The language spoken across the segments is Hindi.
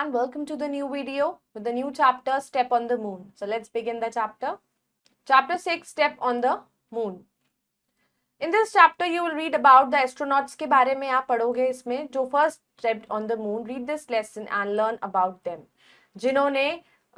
everyone, welcome to the new video with the new chapter Step on the Moon. So let's begin the chapter. Chapter 6 Step on the Moon. In this chapter you will read about the astronauts के बारे में आप पढ़ोगे इसमें जो first stepped on the moon. Read this lesson and learn about them. जिन्होंने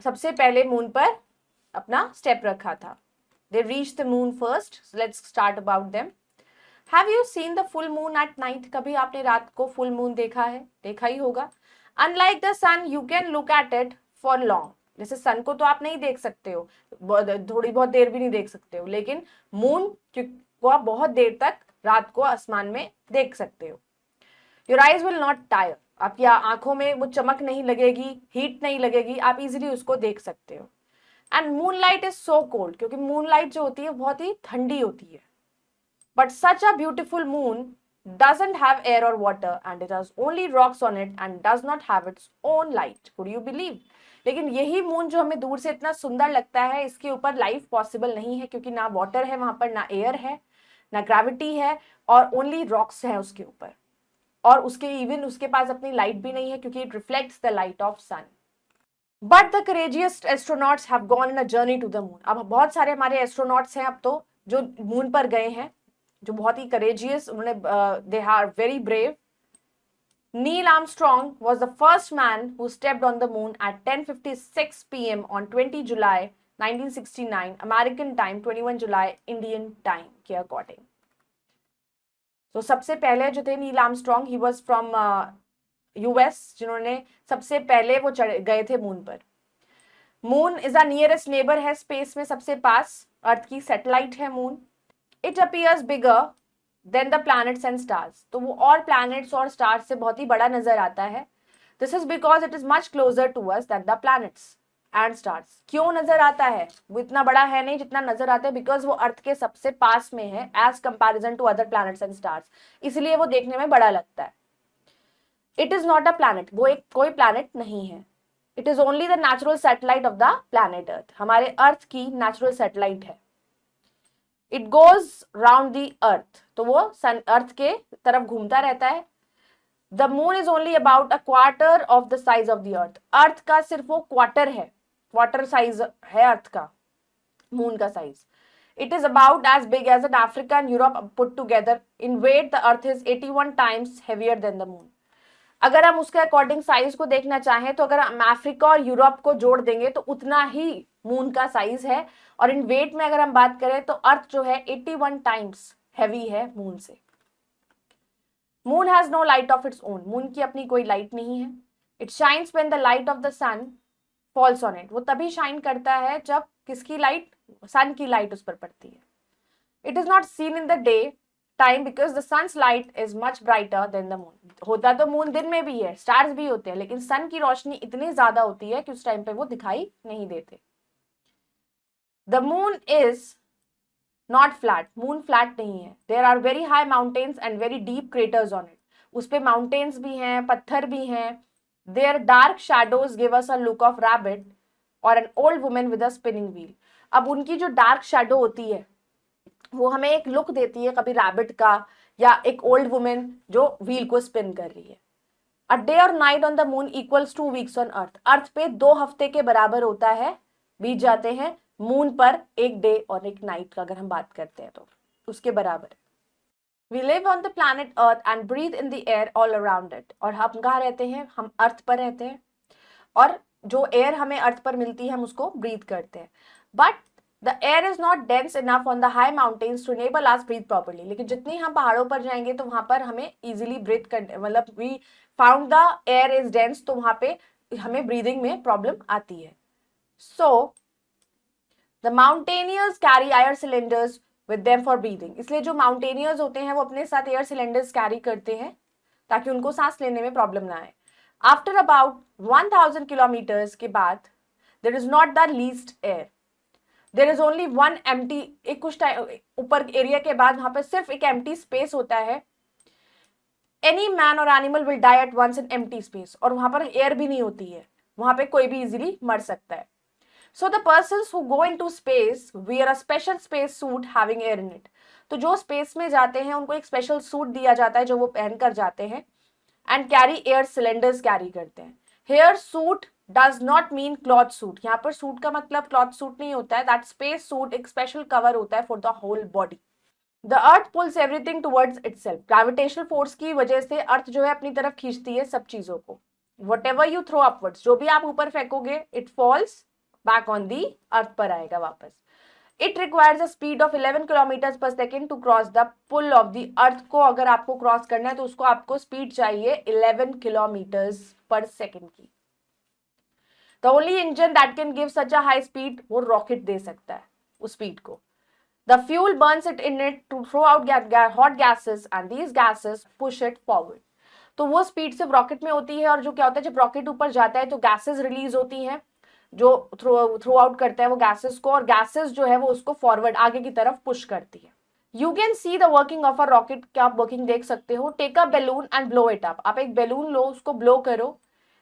सबसे पहले मून पर अपना स्टेप रखा था. They reached the moon first. So let's start about them. Have you seen the full moon at night? कभी आपने रात को full moon देखा है? देखा ही होगा. Unlike the sun, you can look at it for long. जैसे सन को तो आप नहीं देख सकते हो, थोड़ी बहुत देर भी नहीं देख सकते हो, लेकिन मून को आप बहुत देर तक रात को आसमान में देख सकते हो. Your eyes will not tire. आपकी आंखों में वो चमक नहीं लगेगी, हीट नहीं लगेगी, आप इजीली उसको देख सकते हो. And moonlight is so cold, क्योंकि moonlight जो होती है बहुत ही ठंडी होती है. But such a beautiful moon doesn't have air or water and it has only rocks on it and does not have its own light. Could you believe? लेकिन यही मून जो हमें दूर से इतना सुंदर लगता है, इसके ऊपर लाइफ पॉसिबल नहीं है, क्योंकि ना वाटर है वहां पर, ना एयर है, ना ग्रेविटी है, और ओनली रॉक्स है उसके ऊपर. और उसके पास अपनी लाइट भी नहीं है, क्योंकि it reflects the light of sun. But the courageous astronauts have gone in a journey to the moon. अब बहुत सारे हमारे एस्ट्रोनॉट्स हैं अब तो जो मून पर गए हैं, जो बहुत ही करेजियस, उन्होंने they are very brave. Neil Armstrong was the first man who stepped on the moon at 10:56 p.m. on 20 July 1969 American time, 21 July Indian time के according. तो सबसे पहले जो थे Neil Armstrong, he was from US, जिन्होंने सबसे पहले वो गए थे मून पर. Moon is a nearest neighbour है स्पेस में, सबसे पास अर्थ की सैटेलाइट है moon. It appears bigger than the planets and stars. तो वो और planets और stars से बहुत ही बड़ा नजर आता है. This is because it is much closer to us than the planets and stars. क्यों नजर आता है? वो इतना बड़ा है नहीं जितना नजर आता है, because वो अर्थ के सबसे पास में है as comparison to other planets and stars. इसलिए वो देखने में बड़ा लगता है. It is not a planet. वो एक कोई planet नहीं है. It is only the natural satellite of the planet Earth. हमारे अर्थ की natural satellite है. It goes round the earth. तो वो अर्थ के तरफ घूमता रहता है. The moon is only about a quarter of the size of the earth. अर्थ का सिर्फ वो क्वार्टर है, क्वार्टर साइज है अर्थ का, मून का size. It is about as big as an Africa and Europe put together. In weight, the earth is 81 times heavier than the moon. अगर हम उसके अकॉर्डिंग साइज को देखना चाहें तो अगर हम अफ्रीका और यूरोप को जोड़ देंगे तो उतना ही मून का साइज है. और इन वेट में अगर हम बात करें तो अर्थ जो है 81 टाइम्स हैवी है मून से. Moon has no light of its own. Moon की अपनी कोई लाइट नहीं है. It shines when the light of the sun falls on it. वो तभी शाइन करता है जब किसकी लाइट? सन की लाइट उस पर पड़ती है. It is not seen in the day time because the sun's light is much brighter than the moon. होता तो मून दिन में भी है, स्टार्स भी होते हैं, लेकिन सन की रोशनी इतनी ज्यादा होती है कि उस टाइम पे वो दिखाई नहीं देते. The moon is not flat. Moon flat नहीं है. There are very high mountains and very deep craters on it. उस पे mountains भी हैं, पत्थर भी हैं. Their dark shadows give us a look of rabbit or an old woman with a spinning wheel. अब उनकी जो dark shadow होती है वो हमें एक look देती है कभी rabbit का या एक old woman जो wheel को spin कर रही है. A day or night on the moon equals 2 weeks on earth. अर्थ पे 2 हफ्ते के बराबर होता है, बीत जाते हैं मून पर एक डे और एक नाइट का अगर हम बात करते हैं तो उसके बराबर. We live on the planet Earth and breathe in the air all around it. और हम कहाँ रहते हैं? हम अर्थ पर रहते हैं और जो एयर हमें अर्थ पर मिलती है हम उसको ब्रीथ करते हैं. But the air is not dense enough on the high mountains to enable us breathe properly. लेकिन जितनी हम पहाड़ों पर जाएंगे तो वहां पर हमें इजिली ब्रीथ करने, मतलब we found the air is dense, तो वहां पे हमें ब्रीदिंग में प्रॉब्लम आती है. सो The mountaineers carry air cylinders with them for breathing. इसलिए जो mountaineers होते हैं वो अपने साथ air cylinders carry करते हैं ताकि उनको सांस लेने में प्रॉब्लम ना आए. After about 1000 kilometers के बाद there is not the least air. There is only one empty. एक कुछ टाइम ऊपर एरिया के बाद वहां पर सिर्फ एक empty space होता है. Any man or animal will die at once in empty space. और वहां पर air भी नहीं होती है, वहां पे कोई भी easily मर सकता है. So the persons who go into space wear a special space suit having air in it. तो जो स्पेस में जाते हैं उनको एक स्पेशल सूट दिया जाता है जो वो पहन कर जाते हैं. And carry air cylinders carry करते हैं. Here suit does not mean cloth suit, यहाँ पर सूट का मतलब क्लॉथ सूट नहीं होता है, दैट स्पेस सूट एक स्पेशल कवर होता है for the whole body. The earth pulls everything towards itself, gravitational force की वजह से अर्थ जो है अपनी तरफ खींचती है सब चीजों को। Whatever you throw upwards, जो भी आप ऊपर फेंकोगे it falls back on the earth पर आएगा वापस। It requires a speed of 11 kilometre per second to cross the pull of the earth, को अगर आपको क्रॉस करना है तो उसको आपको स्पीड चाहिए 11 किलोमीटर पर सेकेंड की। The only engine that can give such a high speed, वो रॉकेट दे सकता है उस स्पीड को। The fuel burns it in it to throw out hot gases and these gases push it forward. तो वो स्पीड सिर्फ रॉकेट में होती है, और जो क्या होता है जब रॉकेट ऊपर जाता है तो गैसेस रिलीज होती हैं जो थ्रो आउट करता है वो गैसेस को, और गैसेस जो है वो उसको फॉरवर्ड आगे की तरफ पुश करती है। You can see the working of a rocket, क्या आप वर्किंग देख सकते हो। Take a balloon and blow it up, आप एक बैलून लो उसको ब्लो करो,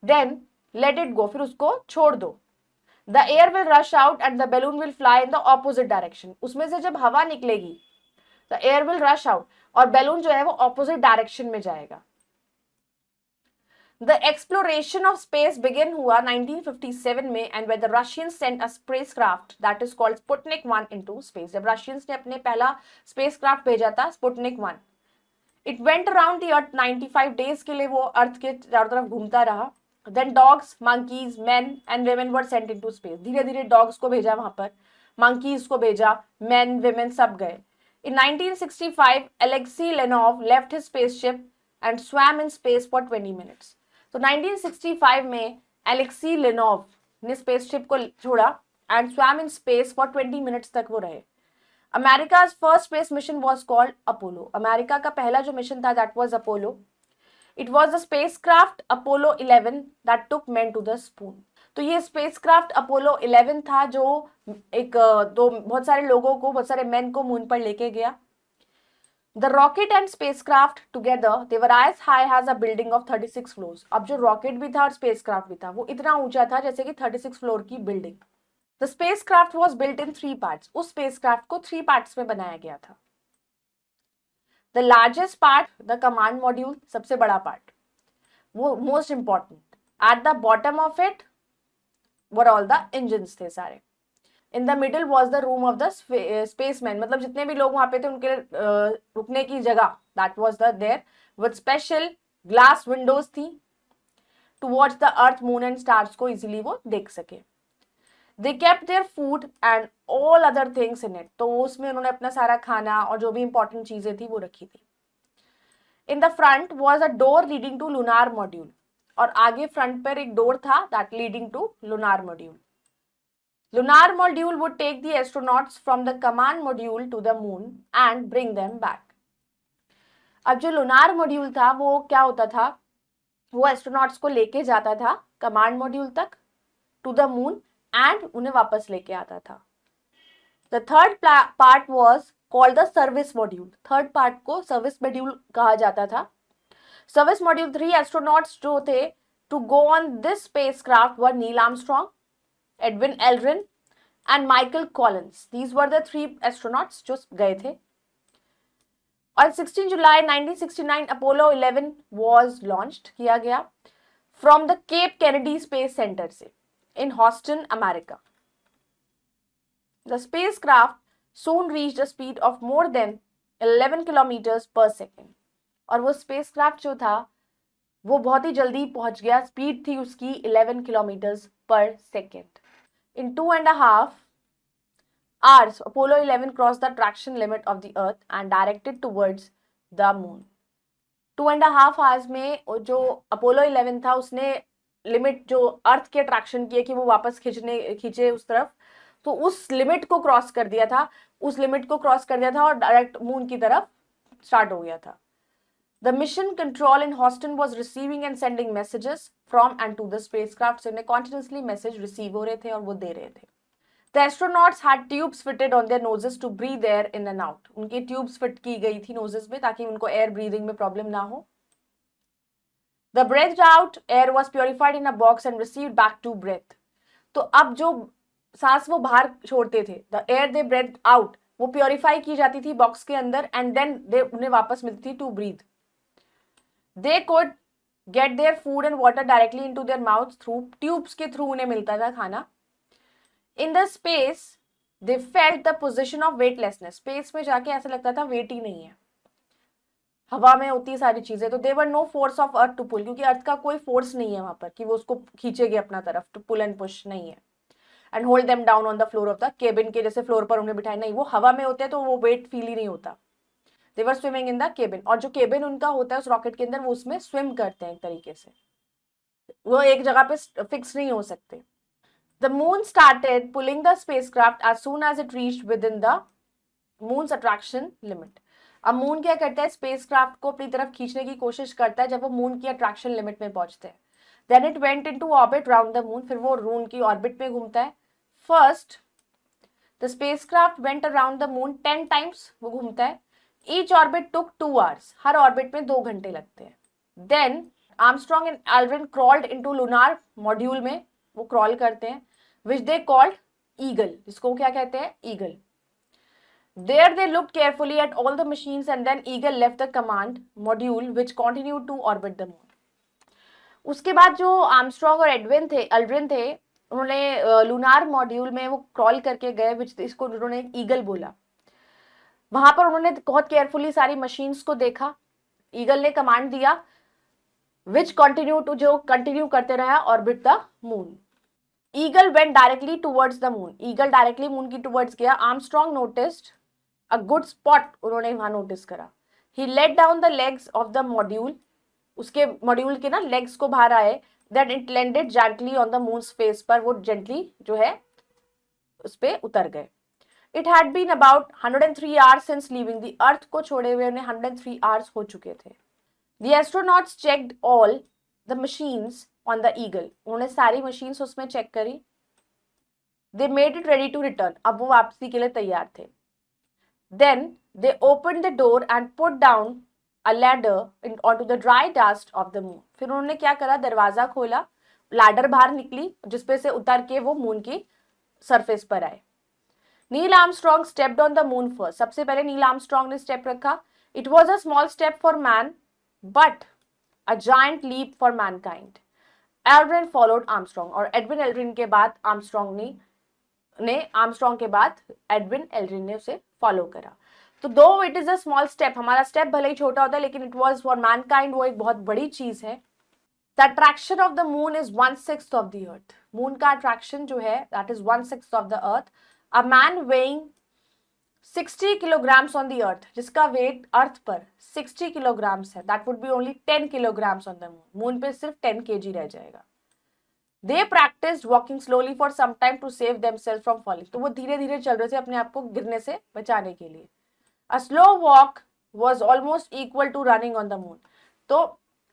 देन लेट इट गो, फिर उसको छोड़ दो। The air will rush out and the balloon will fly in the opposite direction. उसमें से जब हवा निकलेगी the air will rush out और बैलून जो है वो opposite direction में जाएगा। The exploration of space began हुआ 1957 में and where the Russians sent a spacecraft that is called Sputnik 1 into space. जब Russians ने अपने पहला spacecraft भेजा था Sputnik 1, it went around the earth 95 days के लिए वो अर्थ के चारों तरफ घूमता रहा। Then dogs, monkeys, men and women were sent into space. धीरे धीरे dogs को भेजा वहां पर, monkeys को भेजा, men, women सब गए। In 1965, Alexei Leonov left his spaceship and swam in space for 20 minutes. तो 1965 में Alexei Leonov ने spaceship को छोड़ा and swam in space for 20 minutes तक वो रहे। America's first space mission was called Apollo. America का पहला जो मिशन था that was Apollo. It was the spacecraft Apollo 11 that took men to the moon. तो ये spacecraft Apollo 11 था जो एक बहुत सारे लोगों को, बहुत सारे men को मून पर लेके गया। The rocket and spacecraft together they were as high as a building of 36 floors. अब जो rocket भी था और spacecraft भी था वो इतना ऊंचा था जैसे कि 36 फ्लोर की building. The spacecraft was built in 3 parts. उस spacecraft को 3 parts में बनाया गया था। The largest part, the command module, सबसे बड़ा part, वो most important. At the bottom of it were all the engines थे सारे. In the middle was the room of the spaceman, मतलब जितने भी लोग वहाँ पे थे उनके रुकने की जगह, that was the there with special glass windows थी to watch the earth, moon and stars को easily वो देख सके. They kept their food and all other things in it. तो उसमें उन्होंने अपना सारा खाना और जो भी इंपॉर्टेंट चीजें थी वो रखी थी। In the front was a door leading to lunar module. और आगे फ्रंट पर एक डोर था that leading to lunar module. Lunar module would take the astronauts from the command module to the moon and bring them back. अब जो lunar module था वो क्या होता था, वो एस्ट्रोनॉट्स को लेके जाता था कमांड मॉड्यूल तक टू द मून एंड उन्हें वापस लेके आता था। The third part was called the service module. Third part को सर्विस मॉड्यूल कहा जाता था। सर्विस मॉड्यूल 3 एस्ट्रोनॉट्स जो थे to go on this spacecraft were Neil Armstrong, Edwin Aldrin and Michael Collins. These were the 3 astronauts जो गए थे। On 16 July 1969 Apollo 11 was launched किया गया from the Cape Kennedy Space Center से in Houston, America. The spacecraft soon reached a speed of more than 11 kilometers per second. और वो spacecraft जो था वो बहुत ही जल्दी पहुंच गया, स्पीड थी उसकी 11 kilometers per second. In 2.5 hours, Apollo 11 crossed the traction limit of the Earth and directed towards the moon. 2.5 hours में जो अपोलो 11 था उसने लिमिट जो अर्थ के अट्रैक्शन की है कि वो वापस खींचे उस तरफ, तो उस लिमिट को क्रॉस कर दिया था, उस लिमिट को क्रॉस कर दिया था और डायरेक्ट मून की तरफ स्टार्ट हो गया था। The mission control in Houston was receiving and sending messages from and to the spacecraft. से उन्हें continuously मैसेज रिसीव हो रहे थे और वो दे रहे थे। The astronauts had tubes fitted on their noses to breathe air in and out. उनके ट्यूब्स फिट की गई थी नोजेस में ताकि उनको एयर ब्रीदिंग में प्रॉब्लम ना हो। The breathed out air was purified in a box and received back to breath. तो अब जो सांस वो बाहर छोड़ते थे, the air they breathed out, वो प्योरीफाई की जाती थी बॉक्स के अंदर एंड देन उन्हें वापस मिलती थी टू breathe. They could get their food and water directly into their mouth through tubes के थ्रू उन्हें मिलता था खाना. In the space they felt the position of weightlessness. Space में जाके ऐसा लगता था वेट ही नहीं है, हवा में होती है सारी चीजें. तो there no force of earth to pull, क्योंकि अर्थ का कोई फोर्स नहीं है वहां पर कि वो उसको खींचेगी अपना तरफ. टू पुल एंड पुश नहीं है. And hold them down on the floor of the cabin के जैसे फ्लोर पर उन्हें बिठाए, नहीं, वो हवा में होते हैं तो वो वेट फील ही नहीं होता. They were swimming in the cabin. और जो केबिन उनका होता है उस रॉकेट के अंदर, वो उसमें स्विम करते हैं एक तरीके से, वो एक जगह पे फिक्स नहीं हो सकते. The moon started pulling the spacecraft as soon as it reached within the moon's attraction limit. अब मून क्या करता है, स्पेसक्राफ्ट को अपनी तरफ खींचने की कोशिश करता है जब वो मून की अट्रैक्शन लिमिट में पहुंचते हैं. Then it went into orbit round the moon. फिर वो मून की ऑर्बिट में घूमता है. First the spacecraft went around the moon 10 times, वो घूमता है. ईच ऑर्बिट टुक 2 hours, हर ऑर्बिट में 2 घंटे लगते हैं. Then Armstrong and Aldrin crawled into lunar module में, वो क्रॉल करते हैं, विच दे कॉल्ड ईगल, जिसको क्या कहते हैं, eagle. There they looked carefully at all the machines and then Eagle left the command module which continued to orbit the moon. उसके बाद जो आर्मस्ट्रॉन्ग और एल्ड्रिन थे, उन्होंने लूनार मॉड्यूल में वो क्रॉल करके गए, विच इसको उन्होंने ईगल बोला. वहां पर उन्होंने बहुत केयरफुली सारी मशीन्स को देखा. ईगल ने कमांड दिया विच कंटिन्यू टू, जो कंटिन्यू करते रहा orbit the moon. Eagle went directly towards the moon. Eagle directly moon की टुवर्ड्स गया. Armstrong noticed a good spot, उन्होंने वहां नोटिस करा. He let down the legs of the module, उसके मॉड्यूल के ना लेग्स को बाहर आए. That it landed gently on the moon's face पर, वो जेंटली जो है उस पे उतर गए. It had been about 103 hours since leaving the earth, को छोड़े हुए उन्हें 103 hours हो चुके थे. The astronauts checked all the machines on the Eagle, उन्होंने सारी मशीन्स उसमें चेक करी. They made it ready to return, अब वो वापसी के लिए तैयार थे. Then they opened the door and put down a ladder onto the dry dust of the moon. फिर उन्होंने क्या करा, दरवाजा खोला, लैडर बाहर निकली जिसपे से उतर के वो मून की सरफेस पर आए. Neil Armstrong stepped on the moon first, सबसे पहले नील आर्मस्ट्रॉन्ग ने स्टेप रखा. It was a small step for man but a giant leap for mankind. Aldrin followed Armstrong, और एडविन एल्ड्रिन के बाद आर्मस्ट्रॉन्ग के बाद एडविन एल्ड्रिन ने उसे फॉलो करा. तो दो it is a small step, हमारा स्टेप भले ही छोटा होता है लेकिन इट वाज फॉर मैनकाइंड, वो एक बहुत बड़ी चीज है. The attraction of the moon is 1/6 of the earth. Moon का अट्रैक्शन जो है that is 1/6 of the earth. A man weighing 60 kilograms on the earth, जिसका वेट अर्थ पर 60 kilograms है, that would be only 10 kilograms on the moon. Moon पे सिर्फ 10 kg रह जाएगा. They practiced walking slowly for some time to save themselves from falling. तो वो धीरे धीरे चल रहे थे अपने आप को गिरने से बचाने के लिए. A slow walk was almost equal to running on the moon. तो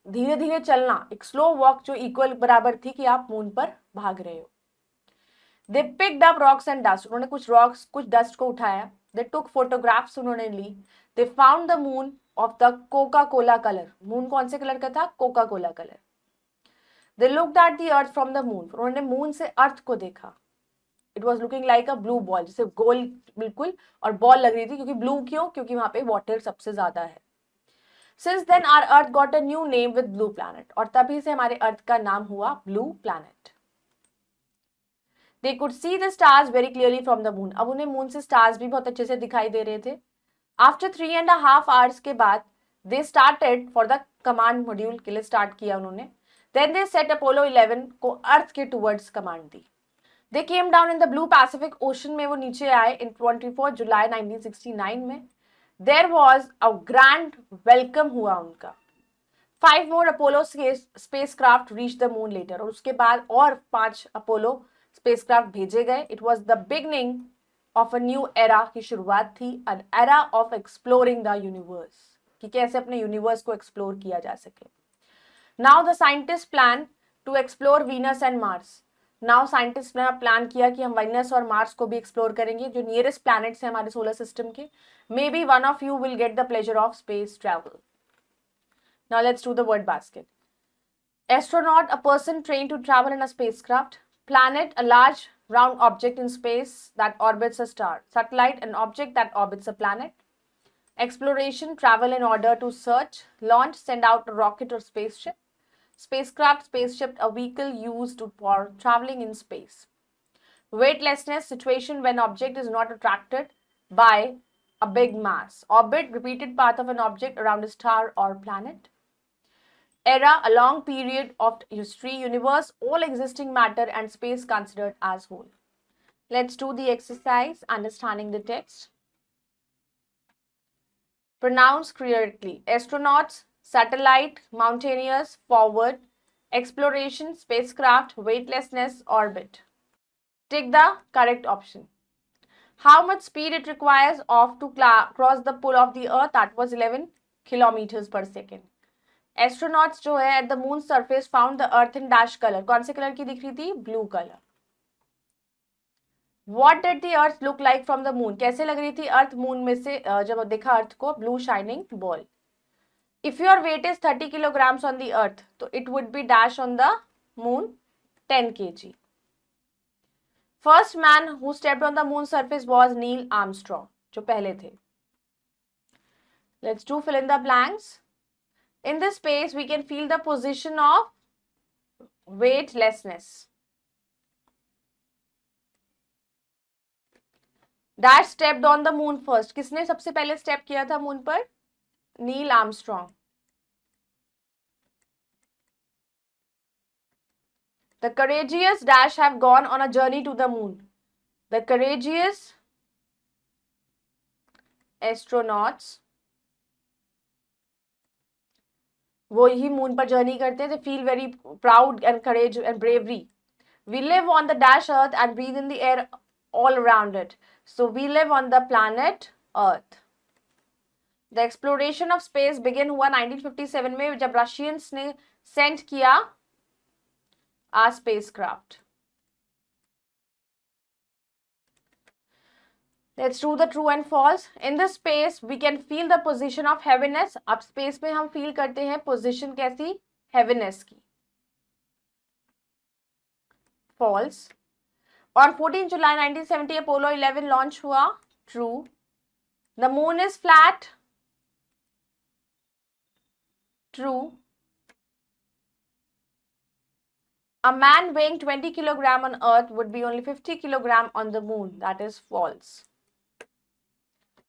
धीरे धीरे चलना, एक स्लो वॉक जो इक्वल बराबर थी कि आप मून पर भाग रहे हो. They picked up rocks and dust. उन्होंने कुछ रॉक्स कुछ डस्ट को उठाया. They took photographs, उन्होंने ली. They found the moon of the Coca-Cola color. Moon कौन से कलर का था, Coca Cola colour. They looked at the earth from the moon. उन्होंने मून से अर्थ को देखा. It was looking like a blue ball, जैसे गोल बिल्कुल, और बॉल लग रही थी. क्योंकि ब्लू क्यों, क्योंकि वहां पे वाटर सबसे ज्यादा है. Since then our earth got a new name with blue planet. और तभी से हमारे अर्थ का नाम हुआ blue planet. They could see the stars very clearly from the moon. अब उन्हें मून से स्टार्स भी बहुत अच्छे से दिखाई दे रहे थे. After 3.5 hours के बाद they started for the command module के लिए स्टार्ट किया उन्होंने. Then they set Apollo 11 को अर्थ के towards command the. They came down in the blue Pacific Ocean में वो नीचे आए in 24 July 1969 में. There was a grand welcome हुआ उनका. 5 more Apollo spacecraft reached the moon later. और उसके बाद और 5 Apollo spacecraft भेजे गए. It was the beginning of a new era की शुरुआत थी. An era of exploring the universe. कि कैसे अपने यूनिवर्स को एक्सप्लोर किया जा सके. Now the scientists plan to explore Venus and Mars. Now scientists ने प्लान किया कि हम Venus और Mars को भी एक्सप्लोर करेंगे, जो नियरेस्ट प्लैनेट्स हैं हमारे सोलर सिस्टम के. Maybe one of you will get the pleasure of space travel. Now let's do the word basket. Astronaut, a person trained to travel in a spacecraft. Planet, a large round object in space that orbits a star. Satellite, an object that orbits a planet. Exploration, travel in order to search, launch, send out a rocket or spaceship. spacecraft, spaceship, a vehicle used for traveling in space. Weightlessness, situation when object is not attracted by a big mass. Orbit, repeated path of an object around a star or planet. Era, a long period of history, universe, all existing matter and space considered as whole. Let's do the exercise, understanding the text. Pronounce correctly. Astronauts, satellite, mountaineers, forward, exploration, spacecraft, weightlessness, orbit. Take the correct option. How much speed it requires of to cross the pole of the earth? That was 11 kilometers per second. Astronauts जो है at the moon surface found the earth in dash color. कौन से कलर की दिख रही थी? Blue color. What did the earth look like from the moon? कैसे लग रही थी अर्थ मून में से जब देखा अर्थ को? Blue shining ball. If your weight is 30 kilograms on the earth, तो it would be dash on the moon 10 kg. First man who stepped on the moon surface was Neil Armstrong, जो पहले थे. Let's do fill in the blanks. In this space, we can feel the position of weightlessness. Dash stepped on the moon first. किसने सबसे पहले step किया था moon पर? Neil Armstrong. The courageous dash have gone on a journey to the moon. The courageous astronauts वो ही मून पर जर्नी करते थे. Feel very proud and courage and bravery. We live on the dash earth and breathe in the air all around it. So we live on the planet earth. The exploration of space begin हुआ 1957 में जब रशियंस ने सेंड किया a spacecraft. Let's do the true and false. In the space, we can feel the position of heaviness. अब space में हम feel करते हैं position कैसी? Heaviness की. False. On 14 July 1970, Apollo 11 launch हुआ. True. The moon is flat. True. A man weighing 20 kg on Earth would be only 50 kg on the moon. That is false.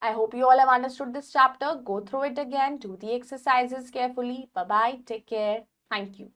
I hope you all have understood this chapter. Go through it again. Do the exercises carefully. Bye-bye. Take care. Thank you.